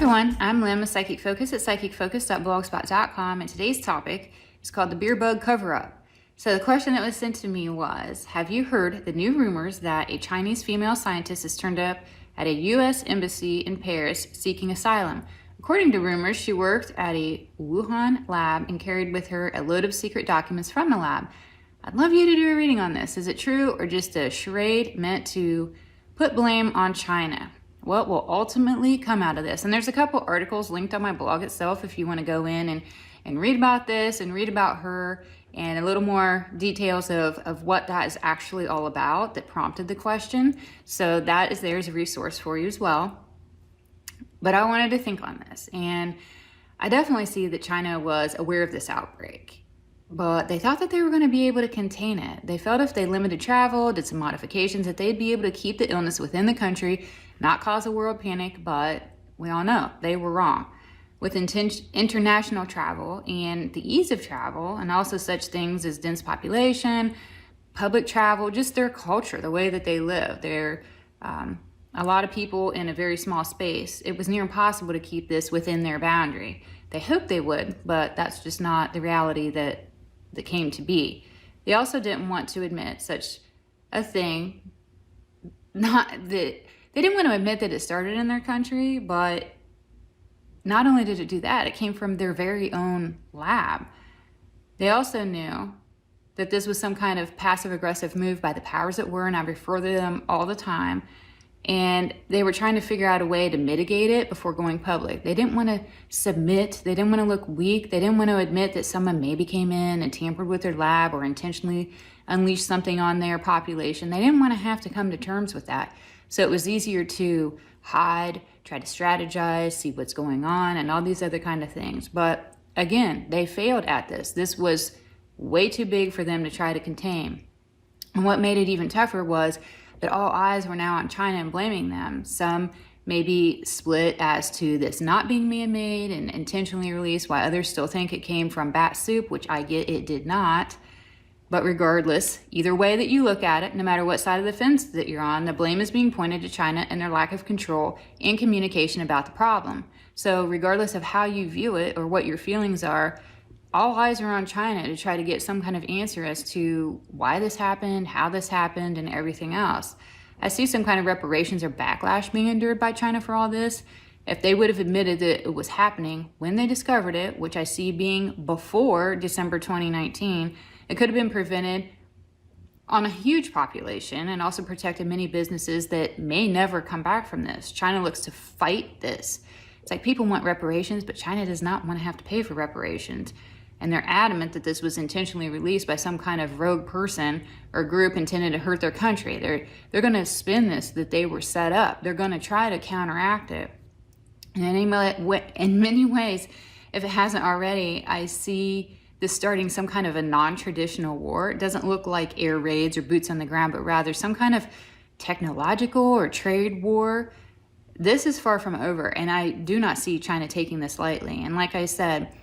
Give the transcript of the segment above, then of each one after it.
everyone, I'm Lynn with Psychic Focus at psychicfocus.blogspot.com, and today's topic is called the beer bug cover-up. So the question that was sent to me was, have you heard the new rumors that a Chinese female scientist has turned up at a U.S. embassy in Paris seeking asylum? According to rumors, she worked at a Wuhan lab and carried with her a load of secret documents from the lab. I'd love you to do a reading on this. Is it true or just a charade meant to put blame on China? What will ultimately come out of this? And there's a couple articles linked on my blog itself if you want to go in and read about this and read about her and a little more details of what that is actually all about that prompted the question. So that is there as a resource for you as well. But I wanted to think on this, and I definitely see that China was aware of this outbreak, but they thought that they were going to be able to contain it. They felt if they limited travel, did some modifications, that they'd be able to keep the illness within the country, not cause a world panic, but we all know they were wrong. With international travel and the ease of travel, and also such things as dense population, public travel, just their culture, the way that they live, they're a lot of people in a very small space, it was near impossible to keep this within their boundary. They hoped they would, but that's just not the reality that came to be. They also didn't want to admit such a thing, they didn't want to admit that it started in their country, but not only did it do that, it came from their very own lab. They also knew that this was some kind of passive-aggressive move by the powers that were, and I refer to them all the time, and they were trying to figure out a way to mitigate it before going public. They didn't want to submit, they didn't want to look weak, they didn't want to admit that someone maybe came in and tampered with their lab or intentionally unleashed something on their population. They didn't want to have to come to terms with that. So it was easier to hide, try to strategize, see what's going on, and all these other kind of things. But again, they failed at this. This was way too big for them to try to contain. And what made it even tougher was that all eyes were now on China and blaming them. Some maybe split as to this not being man-made and intentionally released, while others still think it came from bat soup, which I get it did not. But regardless, either way that you look at it, no matter what side of the fence that you're on, the blame is being pointed to China and their lack of control and communication about the problem. So regardless of how you view it or what your feelings are, all eyes are on China to try to get some kind of answer as to why this happened, how this happened, and everything else. I see some kind of reparations or backlash being endured by China for all this. If they would have admitted that it was happening when they discovered it, which I see being before December 2019, it could have been prevented on a huge population and also protected many businesses that may never come back from this. China looks to fight this. It's like people want reparations, but China does not want to have to pay for reparations. And they're adamant that this was intentionally released by some kind of rogue person or group intended to hurt their country. They're going to spin this that they were set up. They're going to try to counteract it. And in many ways, if it hasn't already, I see this starting some kind of a non-traditional war. It doesn't look like air raids or boots on the ground, but rather some kind of technological or trade war. This is far from over, and I do not see China taking this lightly. And like I said,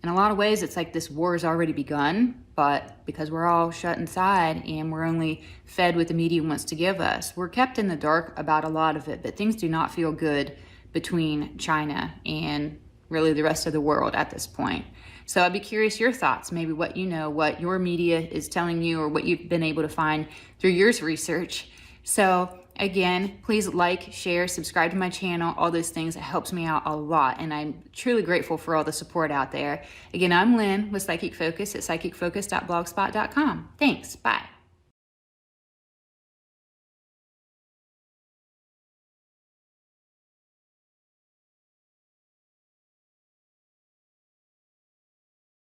in a lot of ways, it's like this war has already begun, but because we're all shut inside and we're only fed what the media wants to give us, we're kept in the dark about a lot of it, but things do not feel good between China and really the rest of the world at this point. So I'd be curious your thoughts, maybe what you know, what your media is telling you, or what you've been able to find through your research. So again, please like, share, subscribe to my channel, all those things. It helps me out a lot, and I'm truly grateful for all the support out there. Again, I'm Lynn with Psychic Focus at psychicfocus.blogspot.com. Thanks. Bye.